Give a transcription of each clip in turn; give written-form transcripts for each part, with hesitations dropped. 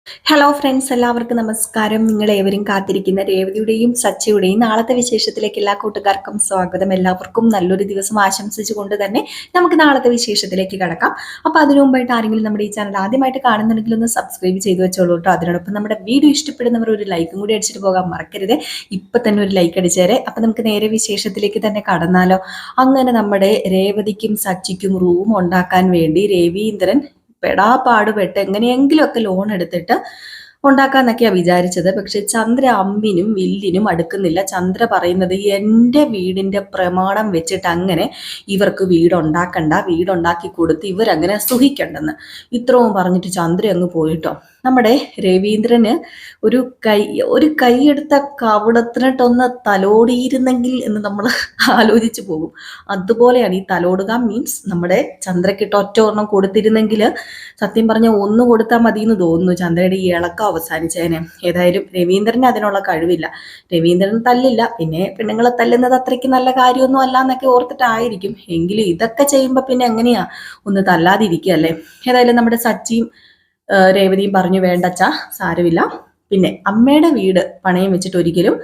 Hello friends, എല്ലാവർക്കും നമസ്കാരം. നിങ്ങളേവരും കാത്തിരിക്കുന്ന രേവതിയുടെയും സച്ചിയുടെയും നാളത്തെ വിശേഷത്തിലേക്ക് എല്ലാ കൂട്ടുകാർക്കും സ്വാഗതം. എല്ലാവർക്കും നല്ലൊരു ദിവസം ആശംസിച്ചുകൊണ്ട് തന്നെ നമുക്ക് നാളത്തെ വിശേഷത്തിലേക്ക് കടക്കാം. അപ്പോൾ അതിനു മുമ്പായിട്ട് ആരെങ്കിലും നമ്മുടെ ഈ ചാനൽ ആദ്യമായിട്ട് കാണുന്നുണ്ടെങ്കിൽ ഒന്ന് സബ്സ്ക്രൈബ് ചെയ്ത് വെച്ചോളൂ കേട്ടോ. അതിനോടൊപ്പം നമ്മുടെ വീഡിയോ ഇഷ്ടപ്പെടുന്നവർ ഒരു ലൈക്കും കൂടി അടിച്ചിട്ട് പോകാൻ മറക്കരുത്. ഇപ്പം തന്നെ ഒരു ലൈക്ക് അടിച്ചേരെ. അപ്പം നമുക്ക് നേരെ വിശേഷത്തിലേക്ക് തന്നെ കടന്നാലോ. അങ്ങനെ നമ്മുടെ രേവതിക്കും സച്ചിക്കും റൂം ഉണ്ടാക്കാൻ വേണ്ടി രവീന്ദ്രൻ പെടാപ്പാടുപെട്ട് എങ്ങനെയെങ്കിലുമൊക്കെ ലോൺ എടുത്തിട്ട് ഉണ്ടാക്കാന്നൊക്കെയാണ് വിചാരിച്ചത്. പക്ഷെ ചന്ദ്ര അമ്പിനും വില്ലിനും അടുക്കുന്നില്ല. ചന്ദ്ര പറയുന്നത് എൻ്റെ വീടിൻ്റെ പ്രമാണം വെച്ചിട്ട് അങ്ങനെ ഇവർക്ക് വീടുണ്ടാക്കി കൊടുത്ത് ഇവരങ്ങനെ സുഖിക്കണ്ടെന്ന്. ഇത്രയും പറഞ്ഞിട്ട് ചന്ദ്ര അങ്ങ് പോയിട്ടോ. നമ്മുടെ രവീന്ദ്രന് ഒരു കൈയെടുത്ത കവിടത്തിനിട്ടൊന്ന് തലോടിയിരുന്നെങ്കിൽ എന്ന് നമ്മൾ ആലോചിച്ചു പോകും. അതുപോലെയാണ് ഈ തലോടുക. മീൻസ് നമ്മുടെ ചന്ദ്രക്കിട്ട് ഒറ്റ ഒരെണ്ണം കൊടുത്തിരുന്നെങ്കിൽ സത്യം പറഞ്ഞ ഒന്ന് കൊടുത്താൽ മതി എന്ന് തോന്നുന്നു. ചന്ദ്രയുടെ ഈ ഇളക്കം അവസാനിച്ചതിനെ. ഏതായാലും രവീന്ദ്രന് അതിനുള്ള കഴിവില്ല. രവീന്ദ്രൻ തല്ലില്ല. പിന്നെ പെണ്ണുങ്ങളെ തല്ലുന്നത് അത്രയ്ക്ക് നല്ല കാര്യമൊന്നും അല്ല എന്നൊക്കെ ഓർത്തിട്ടായിരിക്കും. എങ്കിലും ഇതൊക്കെ ചെയ്യുമ്പോൾ പിന്നെ എങ്ങനെയാ ഒന്ന് തല്ലാതിരിക്കുകയല്ലേ. ഏതായാലും നമ്മുടെ സച്ചിയും രേവതിയും പറഞ്ഞു, വേണ്ടച്ചാ സാരമില്ല, പിന്നെ അമ്മയുടെ വീട് പണയം വെച്ചിട്ട് ഒരിക്കലും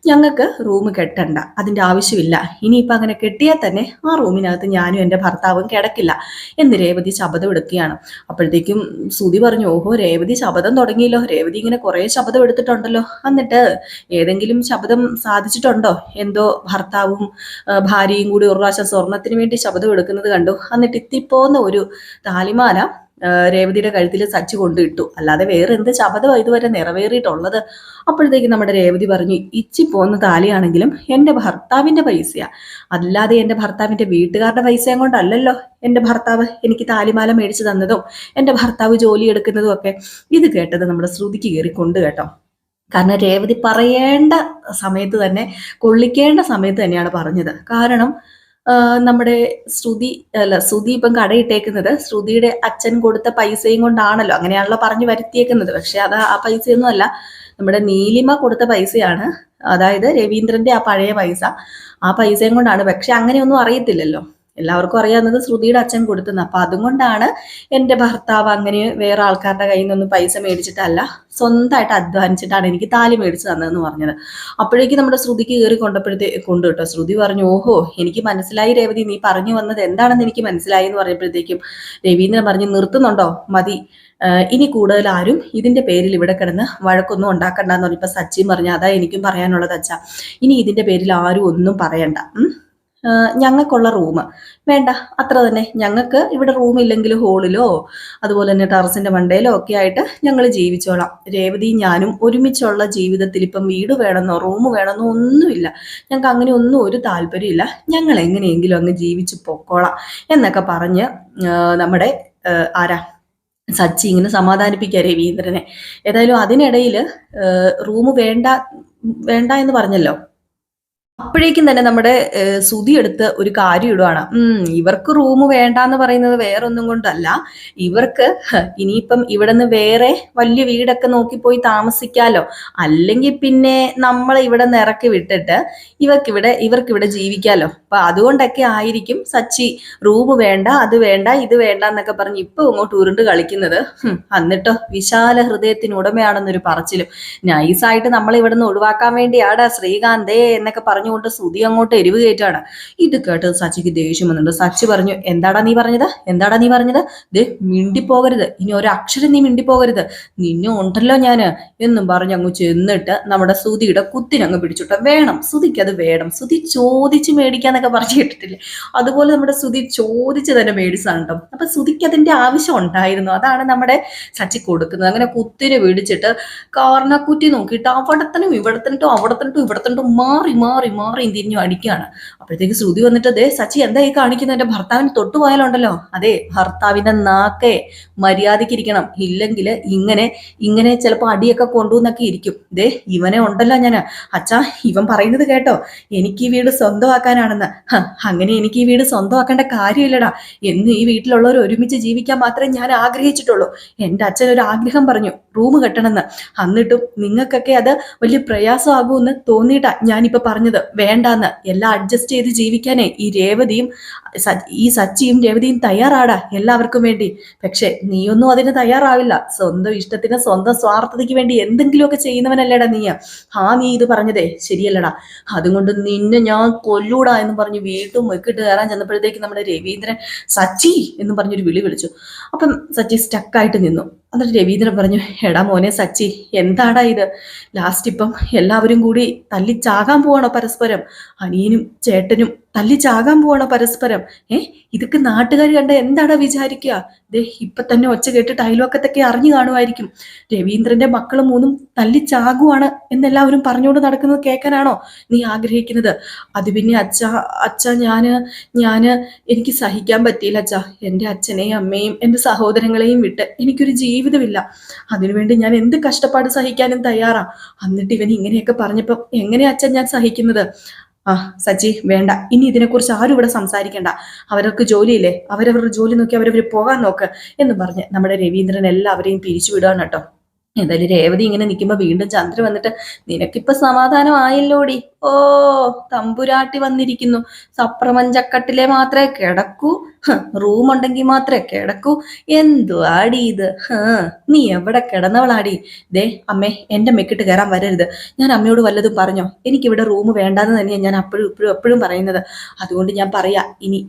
ഞങ്ങൾക്ക് റൂം കെട്ടണ്ട, അതിൻ്റെ ആവശ്യമില്ല. ഇനിയിപ്പോൾ അങ്ങനെ കെട്ടിയാൽ തന്നെ ആ റൂമിനകത്ത് ഞാനും എൻ്റെ ഭർത്താവും കിടക്കില്ല എന്ന് രേവതി ശപഥം എടുക്കുകയാണ്. അപ്പോഴത്തേക്കും സുധി പറഞ്ഞു, ഓഹോ രേവതി ശപഥം തുടങ്ങിയല്ലോ, രേവതി ഇങ്ങനെ കുറേ ശപഥം എടുത്തിട്ടുണ്ടല്ലോ, എന്നിട്ട് ഏതെങ്കിലും ശപഥം സാധിച്ചിട്ടുണ്ടോ? എന്തോ ഭർത്താവും ഭാര്യയും കൂടി ഒരു പ്രാവശ്യം സ്വർണത്തിന് വേണ്ടി ശപഥം എടുക്കുന്നത് കണ്ടു. എന്നിട്ട് ഇത്തിപ്പോന്ന ഒരു താലിമാല രേവതിയുടെ കഴുത്തിൽ സച്ചി കൊണ്ടിട്ടു. അല്ലാതെ വേറെ എന്ത് ശപഥം ഇതുവരെ നിറവേറിയിട്ടുള്ളത്? അപ്പോഴത്തേക്ക് നമ്മുടെ രേവതി പറഞ്ഞു, ഇച്ചി പോന്ന താലിയാണെങ്കിലും എൻ്റെ ഭർത്താവിൻ്റെ പൈസയാ, അല്ലാതെ എൻ്റെ ഭർത്താവിൻ്റെ വീട്ടുകാരുടെ പൈസയും കൊണ്ടല്ലല്ലോ എൻ്റെ ഭർത്താവ് എനിക്ക് താലിമാല മേടിച്ചു തന്നതും എൻ്റെ ഭർത്താവ് ജോലി എടുക്കുന്നതും ഒക്കെ. ഇത് കേട്ടത് നമ്മുടെ ശ്രുതിക്ക് കയറി കൊണ്ട് കേട്ടോ. കാരണം രേവതി പറയേണ്ട സമയത്ത് തന്നെ, കൊള്ളിക്കേണ്ട സമയത്ത് തന്നെയാണ് പറഞ്ഞത്. കാരണം നമ്മുടെ ശ്രുതി ഇപ്പം കടയിട്ടേക്കുന്നത് ശ്രുതിയുടെ അച്ഛൻ കൊടുത്ത പൈസയും കൊണ്ടാണല്ലോ. അങ്ങനെയാണല്ലോ പറഞ്ഞു വരുത്തിയേക്കുന്നത്. പക്ഷെ അത് ആ പൈസയൊന്നും അല്ല, നമ്മുടെ നീലിമ കൊടുത്ത പൈസയാണ്. അതായത് രവീന്ദ്രന്റെ ആ പഴയ പൈസ. ആ പൈസയും കൊണ്ടാണ്. പക്ഷെ അങ്ങനെയൊന്നും അറിയത്തില്ലല്ലോ. എല്ലാവർക്കും അറിയാവുന്നത് ശ്രുതിയുടെ അച്ഛൻ കൊടുത്തുന്ന. അപ്പൊ അതുകൊണ്ടാണ് എൻ്റെ ഭർത്താവ് അങ്ങനെ വേറെ ആൾക്കാരുടെ കയ്യിൽ നിന്നൊന്നും പൈസ മേടിച്ചിട്ടല്ല, സ്വന്തമായിട്ട് അധ്വാനിച്ചിട്ടാണ് എനിക്ക് താലി മേടിച്ചു തന്നതെന്ന് പറഞ്ഞത്. അപ്പോഴേക്കും നമ്മുടെ ശ്രുതിക്ക് കയറി കൊണ്ടു കേട്ടോ. ശ്രുതി പറഞ്ഞു, ഓഹോ എനിക്ക് മനസ്സിലായി രേവതി, നീ പറഞ്ഞു വന്നത് എന്താണെന്ന് എനിക്ക് മനസ്സിലായി എന്ന് പറഞ്ഞപ്പോഴത്തേക്കും രവീന്ദ്രൻ പറഞ്ഞു, നിർത്തുന്നുണ്ടോ? മതി, ഇനി കൂടുതൽ ആരും ഇതിന്റെ പേരിൽ ഇവിടെ കിടന്ന് വഴക്കൊന്നും ഉണ്ടാക്കണ്ടെന്ന് പറഞ്ഞപ്പോൾ സച്ചിൻ പറഞ്ഞു, അതാ എനിക്കും പറയാനുള്ളത് അച്ഛാ. ഇനി ഇതിന്റെ പേരിൽ ആരും ഒന്നും പറയണ്ട. ഞങ്ങൾക്കുള്ള റൂം വേണ്ട, അത്ര തന്നെ. ഞങ്ങൾക്ക് ഇവിടെ റൂമില്ലെങ്കിൽ ഹോളിലോ അതുപോലെ തന്നെ ടെറസിന്റെ മണ്ടയിലോ ഒക്കെ ആയിട്ട് ഞങ്ങൾ ജീവിച്ചോളാം. രേവതിയും ഞാനും ഒരുമിച്ചുള്ള ജീവിതത്തിൽ ഇപ്പം വീട് വേണമെന്നോ റൂം വേണമെന്നോ ഒന്നുമില്ല. ഞങ്ങൾക്ക് അങ്ങനെ ഒന്നും ഒരു താല്പര്യമില്ല. ഞങ്ങൾ എങ്ങനെയെങ്കിലും അങ്ങ് ജീവിച്ചു പൊക്കോളാം എന്നൊക്കെ പറഞ്ഞ് നമ്മുടെ ആരാ സച്ചി ഇങ്ങനെ സമാധാനിപ്പിക്കുക രവീന്ദ്രനെ. ഏതായാലും അതിനിടയിൽ റൂം വേണ്ട വേണ്ട എന്ന് പറഞ്ഞല്ലോ. അപ്പോഴേക്കും തന്നെ നമ്മുടെ സുധി എടുത്ത് ഒരു കാര്യം ഇടുവാണ്. ഇവർക്ക് റൂം വേണ്ടാന്ന് പറയുന്നത് വേറൊന്നും കൊണ്ടല്ല, ഇവർക്ക് ഇനിയിപ്പം ഇവിടെ നിന്ന് വേറെ വലിയ വീടൊക്കെ നോക്കിപ്പോയി താമസിക്കാലോ. അല്ലെങ്കിൽ പിന്നെ നമ്മളെ ഇവിടെ നിന്ന് ഇറക്കി വിട്ടിട്ട് ഇവർക്കിവിടെ ജീവിക്കാലോ. അപ്പൊ അതുകൊണ്ടൊക്കെ ആയിരിക്കും സച്ചി റൂം വേണ്ട, അത് വേണ്ട, ഇത് വേണ്ട എന്നൊക്കെ പറഞ്ഞ് ഇപ്പൊ ഇങ്ങോട്ട് ഉരുണ്ട് കളിക്കുന്നത്. എന്നിട്ടോ വിശാല ഹൃദയത്തിന് ഉടമയാണെന്നൊരു പറച്ചിലും. നൈസായിട്ട് നമ്മളെ ഇവിടെ നിന്ന് ഒഴിവാക്കാൻ വേണ്ടിയാടാ ശ്രീകാന്തേ എന്നൊക്കെ പറഞ്ഞുകൊണ്ട് സുധി അങ്ങോട്ട് എരിവ് കയറ്റാണ്. ഇത് കേട്ട് സച്ചിക്ക് ദേഷ്യം വന്നിട്ടുണ്ട്. സച്ചി പറഞ്ഞു, എന്താടാ നീ പറഞ്ഞത്? ദേ മിണ്ടിപ്പോകരുത്, ഇനി ഒരക്ഷരം നീ മിണ്ടിപ്പോകരുത്, നിന്നെ ഉണ്ടല്ലോ ഞാന് എന്നും പറഞ്ഞ് അങ്ങ് ചെന്നിട്ട് നമ്മുടെ സുധിയുടെ കുത്തിനങ്ങ് പിടിച്ചിട്ട്, വേണം സുധിക്ക്, അത് വേണം, സുധി ചോദിച്ച് മേടിക്കാന്നൊക്കെ പറഞ്ഞു കേട്ടിട്ടില്ലേ? അതുപോലെ നമ്മുടെ സുധി ചോദിച്ച് തന്നെ മേടിച്ചാണ് കേട്ടോ. അപ്പൊ സുധിക്ക് അതിന്റെ ആവശ്യം ഉണ്ടായിരുന്നു. അതാണ് നമ്മുടെ സച്ചി കൊടുക്കുന്നത്. അങ്ങനെ കുത്തിനെ പിടിച്ചിട്ട് കാർണക്കുറ്റി നോക്കിയിട്ട് അവിടത്തനും ഇവിടത്തനിട്ടും മാറി മാറി മാറി തിരിഞ്ഞു അടിക്കുകയാണ്. അപ്പോഴത്തേക്ക് ശ്രുതി വന്നിട്ട്, ദേ സച്ചി എന്താ ഈ കാണിക്കുന്നത്? എന്റെ ഭർത്താവിന് തൊട്ടുപോയാലുണ്ടല്ലോ, അതെ ഭർത്താവിന്റെ നാക്കെ മര്യാദയ്ക്കിരിക്കണം, ഇല്ലെങ്കിൽ ഇങ്ങനെ ചിലപ്പോൾ അടിയൊക്കെ കൊണ്ടുവന്നൊക്കെ ഇരിക്കും. ദേ ഇവനെ ഉണ്ടല്ലോ ഞാൻ, അച്ഛാ ഇവൻ പറയുന്നത് കേട്ടോ, എനിക്ക് ഈ വീട് സ്വന്തമാക്കാനാണെന്ന്. അങ്ങനെ എനിക്ക് ഈ വീട് സ്വന്തമാക്കേണ്ട കാര്യമില്ലടാ. എന്ന് ഈ വീട്ടിലുള്ളവർ ഒരുമിച്ച് ജീവിക്കാൻ മാത്രമേ ഞാൻ ആഗ്രഹിച്ചിട്ടുള്ളൂ. എൻ്റെ അച്ഛൻ ഒരു ആഗ്രഹം പറഞ്ഞു, റൂം കെട്ടണമെന്ന്. എന്നിട്ടും നിങ്ങൾക്കൊക്കെ അത് വലിയ പ്രയാസമാകുമെന്ന് തോന്നിയിട്ടാ ഞാനിപ്പോൾ പറഞ്ഞത് വേണ്ടാന്ന്. എല്ലാം അഡ്ജസ്റ്റ് ചെയ്ത് ജീവിക്കാനേ ഈ സച്ചിയും രേവതിയും തയ്യാറാടാ എല്ലാവർക്കും വേണ്ടി. പക്ഷെ നീയൊന്നും അതിന് തയ്യാറാവില്ല. സ്വന്തം ഇഷ്ടത്തിന് സ്വന്തം സ്വാർത്ഥതയ്ക്ക് വേണ്ടി എന്തെങ്കിലുമൊക്കെ ചെയ്യുന്നവനല്ലേടാ നീ. നീ ഇത് പറഞ്ഞതേ ശരിയല്ലടാ, അതുകൊണ്ട് നിന്നെ ഞാൻ കൊല്ലൂടാ എന്ന് പറഞ്ഞ് വീട്ടും വെക്കിട്ട് കയറാൻ ചെന്നപ്പോഴത്തേക്ക് നമ്മുടെ രവീന്ദ്രൻ സച്ചി എന്ന് പറഞ്ഞൊരു വിളി വിളിച്ചു. അപ്പം സച്ചി സ്റ്റക്കായിട്ട് നിന്നു. എന്നിട്ട് രവീന്ദ്രൻ പറഞ്ഞു, എടാ മോനെ സച്ചി, എന്താടാ ഇത്? ലാസ്റ്റ് ഇപ്പം എല്ലാവരും കൂടി തല്ലിച്ചാകാൻ പോവാണോ പരസ്പരം? അനിയനും ചേട്ടനും തല്ലിച്ചാകാൻ പോവാണോ പരസ്പരം? ഇതൊക്കെ നാട്ടുകാർ കണ്ട എന്താടാ വിചാരിക്കുക? ഇപ്പൊ തന്നെ ഒച്ച കേട്ടിട്ട് അയൽവക്കത്തൊക്കെ അറിഞ്ഞു കാണുമായിരിക്കും. രവീന്ദ്രന്റെ മക്കളും മൂന്നും തല്ലിച്ചാകുവാണ് എന്നെല്ലാവരും പറഞ്ഞുകൊണ്ട് നടക്കുന്നത് കേൾക്കാനാണോ നീ ആഗ്രഹിക്കുന്നത്? അത് പിന്നെ അച്ഛ ഞാന് എനിക്ക് സഹിക്കാൻ പറ്റിയില്ല അച്ഛ. എൻ്റെ അച്ഛനെയും അമ്മയും എൻ്റെ സഹോദരങ്ങളെയും വിട്ട് എനിക്കൊരു ജീവിതമില്ല. അതിനുവേണ്ടി ഞാൻ എന്ത് കഷ്ടപ്പാട് സഹിക്കാനും തയ്യാറാ. എന്നിട്ട് ഇവൻ ഇങ്ങനെയൊക്കെ പറഞ്ഞപ്പോ എങ്ങനെയാ അച്ഛൻ ഞാൻ സഹിക്കുന്നത്? സച്ചി വേണ്ട, ഇനി ഇതിനെക്കുറിച്ച് ആരും ഇവിടെ സംസാരിക്കണ്ട. അവർക്ക് ജോലിയില്ലേ, അവരവരുടെ ജോലി നോക്കി അവരവർ പോകാൻ നോക്ക് എന്ന് പറഞ്ഞ് നമ്മുടെ രവീന്ദ്രൻ എല്ലാവരെയും പിരിച്ചുവിടുകയാണ് കേട്ടോ. എന്തായാലും രേവതി ഇങ്ങനെ നിൽക്കുമ്പോ വീണ്ടും ചന്ദ്ര വന്നിട്ട്, നിനക്കിപ്പൊ സമാധാനമായല്ലോടി? ഓ, തമ്പുരാട്ടി വന്നിരിക്കുന്നു. സപ്രമഞ്ചക്കട്ടിലെ മാത്രമേ കിടക്കൂ, റൂമുണ്ടെങ്കിൽ മാത്രമേ കിടക്കൂ. എന്തുവാടി ഇത്? നീ എവിടെ കിടന്നവളാടി? അമ്മേ, എൻ്റെ മെക്കിട്ട് കയറാൻ വരരുത്. ഞാൻ അമ്മയോട് വല്ലതും പറഞ്ഞോ? എനിക്കിവിടെ റൂം വേണ്ടാന്ന് തന്നെയാണ് ഞാൻ എപ്പോഴും പറയുന്നത്. അതുകൊണ്ട് ഞാൻ പറയാ, ഇനി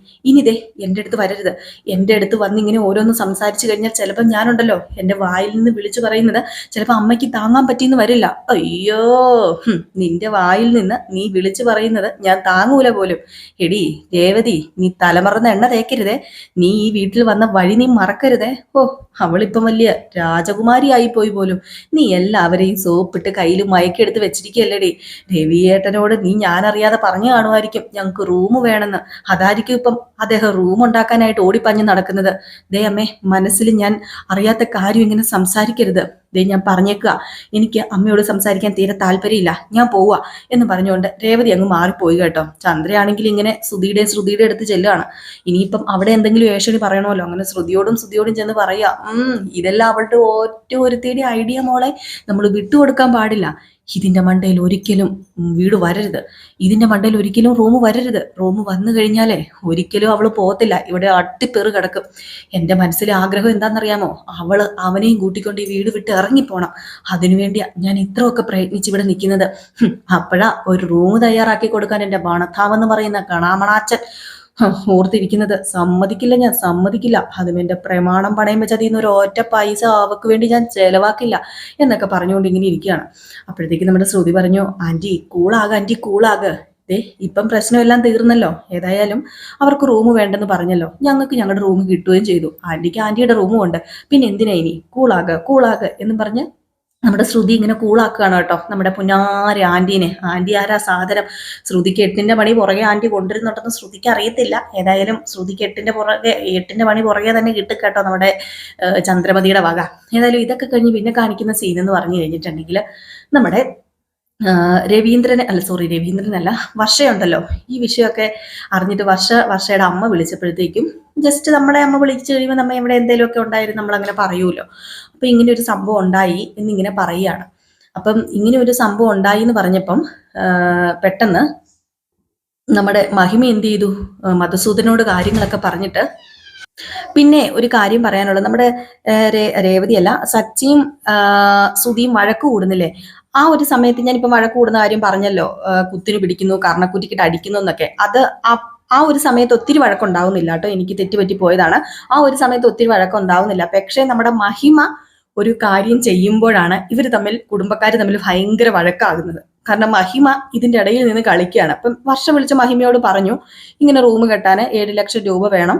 എൻ്റെ അടുത്ത് വരരുത്. എൻ്റെ അടുത്ത് വന്നിങ്ങനെ ഓരോന്ന് സംസാരിച്ചു കഴിഞ്ഞാൽ ചിലപ്പോൾ ഞാനുണ്ടല്ലോ എൻ്റെ വായിൽ നിന്ന് വിളിച്ചു പറയുന്നത് ചിലപ്പോൾ അമ്മയ്ക്ക് താങ്ങാൻ പറ്റിയെന്ന് വരില്ല. അയ്യോ, നിന്റെ വായിൽ നിന്ന് നീ വിളിച്ചു പറയുന്നത് ഞാൻ താങ്ങൂല പോലും. എടി രേവതി, നീ തലമറന്ന എണ്ണ തേക്കരുതേ. നീ ഈ വീട്ടിൽ വന്ന വഴി നീ മറക്കരുതേ. അവളിപ്പം വലിയ രാജകുമാരി ആയിപ്പോയി പോലും. നീ എല്ലാവരെയും സോപ്പിട്ട് കയ്യിൽ മയക്കെടുത്ത് വെച്ചിരിക്കുകയല്ലേടി. രവിയേട്ടനോട് നീ ഞാനറിയാതെ പറഞ്ഞു കാണുമായിരിക്കും ഞങ്ങൾക്ക് റൂം വേണമെന്ന്. അതായിരിക്കും ഇപ്പം അദ്ദേഹം റൂം ഉണ്ടാക്കാനായിട്ട് ഓടിപ്പഞ്ഞ് നടക്കുന്നത്. അമ്മേ, മനസ്സിൽ ഞാൻ അറിയാത്ത കാര്യം ഇങ്ങനെ സംസാരിക്കരുത്. ഞാൻ പറഞ്ഞേക്കുക, എനിക്ക് അമ്മയോട് സംസാരിക്കാൻ തീരെ താല്പര്യമില്ല, ഞാൻ പോവാ എന്ന് പറഞ്ഞുകൊണ്ട് രേവതി അങ്ങ് മാറിപ്പോയി കേട്ടോ. ചന്ദ്രയാണെങ്കിൽ ഇങ്ങനെ ശ്രുതിയുടെ അടുത്ത് ചെല്ലുകയാണ്. ഇനിയിപ്പം അവിടെ എന്തെങ്കിലും ഏഷണി പറയണമല്ലോ, അങ്ങനെ ശ്രുതിയോടും ചെന്ന് പറയാ, ഇതെല്ലാം അവളുടെ ഒരുത്തിയുടെ ഐഡിയ മോളെ, നമ്മൾ വിട്ടുകൊടുക്കാൻ പാടില്ല. ഇതിന്റെ മണ്ടയിൽ ഒരിക്കലും വീട് വരരുത്, ഇതിന്റെ മണ്ടയിൽ ഒരിക്കലും റൂം വരരുത്. റൂം വന്നു കഴിഞ്ഞാലേ ഒരിക്കലും അവള് പോകത്തില്ല, ഇവിടെ അട്ടിപ്പെറ് കിടക്കും. എൻ്റെ മനസ്സിലെ ആഗ്രഹം എന്താണെന്നറിയാമോ? അവനെയും കൂട്ടിക്കൊണ്ട് ഈ വീട് വിട്ട് ഇറങ്ങിപ്പോണം. അതിനുവേണ്ടിയാ ഞാൻ ഇത്രയൊക്കെ പ്രയത്നിച്ച് ഇവിടെ നിൽക്കുന്നത്. അപ്പോഴാ ഒരു റൂം തയ്യാറാക്കി കൊടുക്കാൻ എൻ്റെ ഭണത്താവെന്ന് പറയുന്ന കണാമണാച്ചൻ ഓർത്തിരിക്കുന്നത്. ഞാൻ സമ്മതിക്കില്ല. അതും എൻ്റെ പ്രമാണം പണയം വെച്ച് അതിൽ നിന്ന് ഒരു ഒറ്റ പൈസ അവക്ക് വേണ്ടി ഞാൻ ചെലവാക്കില്ല എന്നൊക്കെ പറഞ്ഞുകൊണ്ട് ഇങ്ങനെ ഇരിക്കുകയാണ്. അപ്പോഴത്തേക്ക് നമ്മുടെ ശ്രുതി പറഞ്ഞു, ആൻറ്റി കൂളാക. ഇപ്പം പ്രശ്നമെല്ലാം തീർന്നല്ലോ. ഏതായാലും അവർക്ക് റൂം വേണ്ടെന്ന് പറഞ്ഞല്ലോ, ഞങ്ങൾക്ക് ഞങ്ങളുടെ റൂം കിട്ടുകയും ചെയ്തു. ആൻറ്റിക്ക് ആൻറ്റിയുടെ റൂമും ഉണ്ട്. പിന്നെ എന്തിനാ ഇനി? കൂളാക എന്നും പറഞ്ഞ് നമ്മുടെ ശ്രുതി ഇങ്ങനെ കൂളാക്കുകയാണ് കേട്ടോ നമ്മുടെ പുന്നാരി ആൻറ്റീനെ. ആൻറ്റി ആരാ സാധനം? ശ്രുതിക്ക് 8ന്റെ പണി പുറകെ ആൻറ്റി കൊണ്ടുവരുന്നുണ്ടെന്ന് ശ്രുതിക്ക് അറിയത്തില്ല. ഏതായാലും ശ്രുതിക്ക് 8ന്റെ പണി പുറകെ തന്നെ കിട്ടും കേട്ടോ നമ്മുടെ ചന്ദ്രമതിയുടെ വക. ഏതായാലും ഇതൊക്കെ കഴിഞ്ഞ് പിന്നെ കാണിക്കുന്ന സീൻ എന്ന് പറഞ്ഞു കഴിഞ്ഞിട്ടുണ്ടെങ്കിൽ നമ്മുടെ രവീന്ദ്രനല്ല, വർഷയുണ്ടല്ലോ. ഈ വിഷയമൊക്കെ അറിഞ്ഞിട്ട് വർഷയുടെ അമ്മ വിളിച്ചപ്പോഴത്തേക്കും, ജസ്റ്റ് നമ്മുടെ അമ്മ വിളിച്ചു കഴിയുമ്പോൾ നമ്മൾ ഇവിടെ എന്തെങ്കിലുമൊക്കെ ഉണ്ടായിരുന്നു നമ്മളങ്ങനെ പറയുമല്ലോ. അപ്പൊ ഇങ്ങനെ ഒരു സംഭവം ഉണ്ടായി എന്നിങ്ങനെ പറയുകയാണ്. അപ്പം ഇങ്ങനെ ഒരു സംഭവം ഉണ്ടായി എന്ന് പറഞ്ഞപ്പം പെട്ടെന്ന് നമ്മുടെ മഹിമ എന്ത് ചെയ്തു? മധുസൂദനോട് കാര്യങ്ങളൊക്കെ പറഞ്ഞിട്ട്, പിന്നെ ഒരു കാര്യം പറയാനുള്ളത്, നമ്മുടെ രേവതിയല്ല, സച്ചിയും സുധിയും വഴക്ക് കൂടുന്നില്ലേ? ആ ഒരു സമയത്ത് ഞാനിപ്പോ വഴക്ക് കൂടുന്ന കാര്യം പറഞ്ഞല്ലോ, കുത്തിന് പിടിക്കുന്നു, കർണക്കുറ്റിക്കിട്ട് അടിക്കുന്നു എന്നൊക്കെ. അത് ആ ഒരു സമയത്ത് ഒത്തിരി വഴക്കുണ്ടാവുന്നില്ല കേട്ടോ. എനിക്ക് തെറ്റുപറ്റി പോയതാണ്. ആ ഒരു സമയത്ത് ഒത്തിരി വഴക്കുണ്ടാവുന്നില്ല. പക്ഷേ നമ്മുടെ മഹിമ ഒരു കാര്യം ചെയ്യുമ്പോഴാണ് കുടുംബക്കാർ തമ്മിൽ ഭയങ്കര വഴക്കാകുന്നത്. കാരണം മഹിമ ഇതിന്റെ ഇടയിൽ നിന്ന് കളിക്കുകയാണ്. അപ്പം വർഷം വിളിച്ച മഹിമയോട് പറഞ്ഞു, ഇങ്ങനെ റൂം കെട്ടാൻ 7 ലക്ഷം രൂപ വേണം,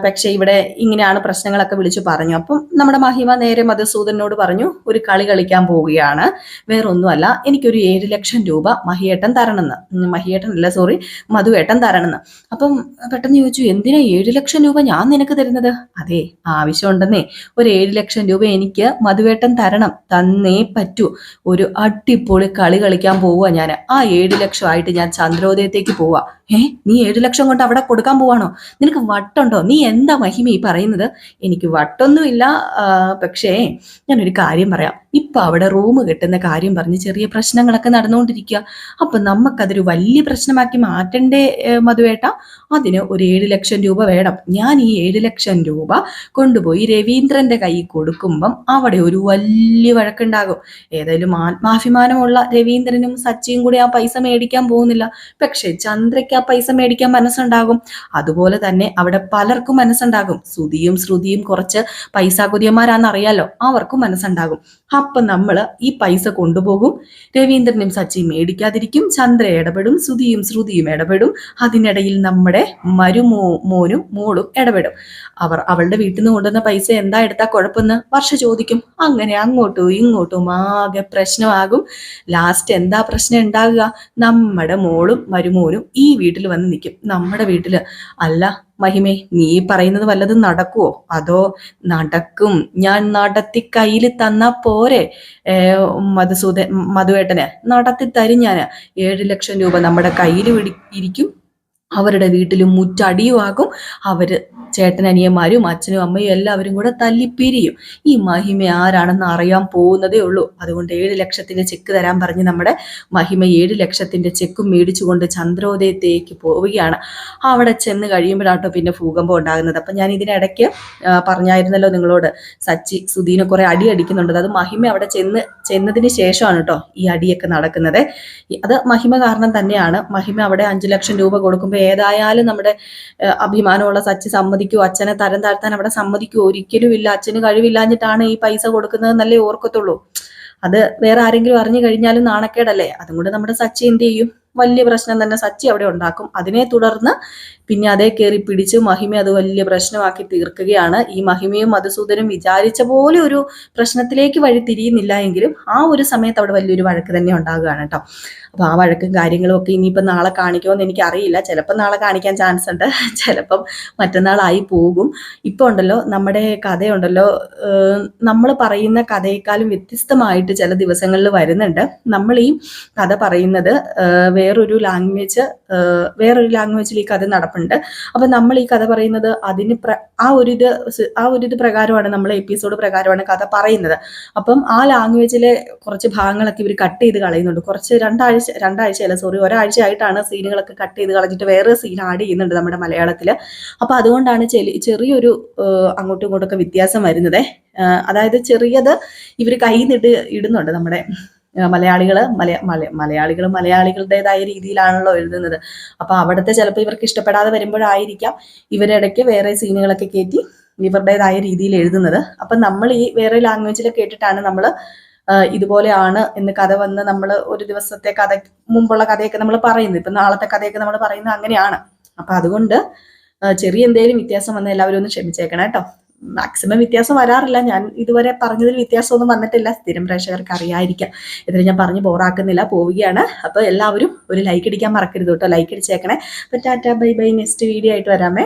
പക്ഷെ ഇവിടെ ഇങ്ങനെയാണ് പ്രശ്നങ്ങളൊക്കെ വിളിച്ചു പറഞ്ഞു. അപ്പം നമ്മുടെ മഹിമ നേരെ മധുസൂദനോട് പറഞ്ഞു, ഒരു കളി കളിക്കാൻ പോവുകയാണ്, വേറൊന്നുമല്ല, എനിക്കൊരു 7 ലക്ഷം രൂപ മധുവേട്ടൻ തരണമെന്ന്. അപ്പം പെട്ടെന്ന് ചോദിച്ചു, എന്തിനാ 7 ലക്ഷം രൂപ ഞാൻ നിനക്ക് തരുന്നത്? അതെ, ആവശ്യമുണ്ടെന്നേ, ഒരു 7 ലക്ഷം രൂപ എനിക്ക് മധുവേട്ടൻ തരണം, തന്നേ പറ്റൂ. ഒരു അടിപൊളി കളി കളിക്കാൻ പോവുക ഞാൻ. ആ 7 ലക്ഷമായിട്ട് ഞാൻ ചന്ദ്രോദയത്തേക്ക് പോവാ. നീ 7 ലക്ഷം കൊണ്ട് അവിടെ കൊടുക്കാൻ പോവാണോ? നിനക്ക് വട്ടുണ്ടോ? നീ എന്താ മഹിമ ഈ പറയുന്നത്? എനിക്ക് വട്ടൊന്നുമില്ല. പക്ഷേ ഞാനൊരു കാര്യം പറയാം. ഇപ്പൊ അവിടെ റൂം കിട്ടുന്ന കാര്യം പറഞ്ഞ് ചെറിയ പ്രശ്നങ്ങളൊക്കെ നടന്നുകൊണ്ടിരിക്കുക. അപ്പൊ നമുക്കതൊരു വലിയ പ്രശ്നമാക്കി മാറ്റണ്ടേ മധുവേട്ട? അതിന് ഒരു 7 ലക്ഷം രൂപ വേണം. ഞാൻ ഈ 7 ലക്ഷം രൂപ കൊണ്ടുപോയി രവീന്ദ്രന്റെ കയ്യിൽ കൊടുക്കുമ്പം അവിടെ ഒരു വലിയ വഴക്കുണ്ടാകും. ഏതായാലും ആത്മാഭിമാനമുള്ള രവീന്ദ്രനും സച്ചിയും കൂടി ആ പൈസ മേടിക്കാൻ പോകുന്നില്ല. പക്ഷെ ചന്ദ്രയ്ക്ക് ആ പൈസ മേടിക്കാൻ മനസ്സുണ്ടാകും. അതുപോലെ തന്നെ അവിടെ പലർക്കും മനസ്സുണ്ടാകും. ശ്രുതിയും കുറച്ച് പൈസ കൊതിയന്മാരാന്നറിയാലോ, അവർക്കും മനസ്സുണ്ടാകും. അപ്പൊ നമ്മള് ഈ പൈസ കൊണ്ടുപോകും. രവീന്ദ്രനും സച്ചിയും മേടിക്കാതിരിക്കും. ചന്ദ്ര ഇടപെടും, ശ്രുതിയും ഇടപെടും. അതിനിടയിൽ നമ്മുടെ മോനും മോളും ഇടപെടും. അവളുടെ വീട്ടിൽ നിന്ന് കൊണ്ടുവന്ന പൈസ എന്താ എടുത്താ കുഴപ്പമെന്ന് വർഷ ചോദിക്കും. അങ്ങനെ അങ്ങോട്ടും ഇങ്ങോട്ടും ആകെ പ്രശ്നമാകും. ലാസ്റ്റ് എന്താ പ്രശ്നം ഉണ്ടാകുക? നമ്മുടെ മോളും മരുമോനും ഈ വീട്ടിൽ വന്ന് നിൽക്കും. നമ്മുടെ വീട്ടില്. അല്ല മഹിമേ, നീ പറയുന്നത് വല്ലതും നടക്കുവോ? അതോ? നടക്കും. ഞാൻ നടത്തി കയ്യിൽ തന്നാ പോരെ മധുവേട്ടന്? നടത്തി തരും ഞാൻ. 7 ലക്ഷം രൂപ നമ്മുടെ കയ്യിൽ ഇരിക്കും. അവരുടെ വീട്ടിലും മുറ്റടിയുമാകും. അവര് ചേട്ടനനിയന്മാരും അച്ഛനും അമ്മയും എല്ലാവരും കൂടെ തല്ലിപ്പിരിയും. ഈ മഹിമ ആരാണെന്ന് അറിയാൻ പോകുന്നതേ ഉള്ളൂ. അതുകൊണ്ട് 7 ലക്ഷത്തിന്റെ ചെക്ക് തരാൻ പറഞ്ഞ് നമ്മുടെ മഹിമ 7 ലക്ഷത്തിന്റെ ചെക്കും മേടിച്ചുകൊണ്ട് ചന്ദ്രോദയത്തേക്ക് പോവുകയാണ്. അവിടെ ചെന്ന് കഴിയുമ്പോഴാട്ടോ പിന്നെ ഭൂകമ്പം ഉണ്ടാകുന്നത്. അപ്പൊ ഞാൻ ഇതിനിടയ്ക്ക് പറഞ്ഞായിരുന്നല്ലോ നിങ്ങളോട്, സച്ചി സുധീനെ കുറെ അടി അടിക്കുന്നുണ്ട്. അത് മഹിമ അവിടെ ചെന്നതിന് ശേഷമാണ് കേട്ടോ ഈ അടിയൊക്കെ നടക്കുന്നത്. അത് മഹിമ കാരണം തന്നെയാണ്. മഹിമ അവിടെ 5 ലക്ഷം രൂപ കൊടുക്കുമ്പോൾ ഏതായാലും നമ്മുടെ അഭിമാനമുള്ള സച്ചി സമ്മതിക്കുമോ? അച്ഛനെ തരം താഴ്ത്താൻ അവിടെ സമ്മതിക്കുമോ? ഒരിക്കലും ഇല്ല. അച്ഛന് കഴിവില്ലാഞ്ഞിട്ടാണ് ഈ പൈസ കൊടുക്കുന്നതെന്നല്ലേ ഓർക്കത്തുള്ളൂ. അത് വേറെ ആരെങ്കിലും അറിഞ്ഞു കഴിഞ്ഞാലും നാണക്കേടല്ലേ. അതുകൊണ്ട് നമ്മുടെ സച്ചി എന്ത് ചെയ്യും? വലിയ പ്രശ്നം തന്നെ സച്ചി അവിടെ ഉണ്ടാക്കും. അതിനെ തുടർന്ന് പിന്നെ അതേ കയറി പിടിച്ച് മഹിമ അത് വലിയ പ്രശ്നമാക്കി തീർക്കുകയാണ്. ഈ മഹിമയും മധുസൂദനും വിചാരിച്ച പോലെ ഒരു പ്രശ്നത്തിലേക്ക് വഴി തിരിയുന്നില്ല എങ്കിലും ആ ഒരു സമയത്ത് അവിടെ വലിയൊരു വഴക്ക് തന്നെ ഉണ്ടാകുകയാണ് കേട്ടോ. അപ്പൊ ആ വഴക്കും കാര്യങ്ങളും ഒക്കെ ഇനിയിപ്പം നാളെ കാണിക്കുമെന്ന് എനിക്ക് അറിയില്ല. ചിലപ്പോൾ നാളെ കാണിക്കാൻ ചാൻസ് ഉണ്ട്, ചിലപ്പം മറ്റന്നാളായി പോകും. ഇപ്പൊ ഉണ്ടല്ലോ നമ്മുടെ കഥയുണ്ടല്ലോ, നമ്മൾ പറയുന്ന കഥയെക്കാളും വ്യത്യസ്തമായിട്ട് ചില ദിവസങ്ങളിൽ വരുന്നുണ്ട്. നമ്മൾ ഈ കഥ പറയുന്നത് വേറൊരു ലാംഗ്വേജിൽ ഈ കഥ നടപ്പുണ്ട്. അപ്പൊ നമ്മൾ ഈ കഥ പറയുന്നത് അതിന് ആ ഒരു ഇത് പ്രകാരമാണ്, നമ്മളെ എപ്പിസോഡ് പ്രകാരമാണ് കഥ പറയുന്നത്. അപ്പം ആ ലാംഗ്വേജിലെ കുറച്ച് ഭാഗങ്ങളൊക്കെ ഇവർ കട്ട് ചെയ്ത് കളയുന്നുണ്ട്. കുറച്ച് ഒരാഴ്ചയായിട്ടാണ് സീനുകളൊക്കെ കട്ട് ചെയ്ത് കളഞ്ഞിട്ട് വേറെ സീൻ ആഡ് ചെയ്യുന്നുണ്ട് നമ്മുടെ മലയാളത്തില്. അപ്പൊ അതുകൊണ്ടാണ് ചെറിയൊരു അങ്ങോട്ടും ഇങ്ങോട്ടൊക്കെ വ്യത്യാസം വരുന്നത്. അതായത് ചെറിയത് ഇവർ കയ്യിൽ നിന്നിട്ട് ഇടുന്നുണ്ട്. നമ്മുടെ മലയാളികളുടേതായ രീതിയിലാണല്ലോ എഴുതുന്നത്. അപ്പൊ അവിടുത്തെ ചിലപ്പോൾ ഇവർക്ക് ഇഷ്ടപ്പെടാതെ വരുമ്പോഴായിരിക്കാം ഇവരിടയ്ക്ക് വേറെ സീനുകളൊക്കെ കയറ്റി ഇവരുടേതായ രീതിയിൽ എഴുതുന്നത്. അപ്പൊ നമ്മൾ ഈ വേറെ ലാംഗ്വേജിൽ കേട്ടിട്ടാണ് നമ്മൾ ഇതുപോലെയാണ് എന്ന് കഥ വന്ന് നമ്മൾ ഒരു ദിവസത്തെ മുമ്പുള്ള കഥയൊക്കെ നമ്മൾ പറയുന്നത്. ഇപ്പൊ നാളത്തെ കഥയൊക്കെ നമ്മൾ പറയുന്നത് അങ്ങനെയാണ്. അപ്പൊ അതുകൊണ്ട് ചെറിയ എന്തെങ്കിലും വ്യത്യാസം വന്നാൽ എല്ലാവരും ഒന്ന് ക്ഷമിച്ചേക്കണം കേട്ടോ. മാക്സിമം വ്യത്യാസം വരാറില്ല. ഞാൻ ഇതുവരെ പറഞ്ഞതിൽ വ്യത്യാസമൊന്നും വന്നിട്ടില്ല. സ്ഥിരം പ്രേക്ഷകർക്ക് അറിയാതിരിക്കാം. ഇതിൽ ഞാൻ പറഞ്ഞ് ബോറാക്കുന്നില്ല, പോവുകയാണ്. അപ്പോൾ എല്ലാവരും ഒരു ലൈക്ക് അടിക്കാൻ മറക്കരുത് കേട്ടോ. ലൈക്ക് അടിച്ചേക്കണേ. അപ്പോൾ tata bye bye. Next video ആയിട്ട് വരാമേ.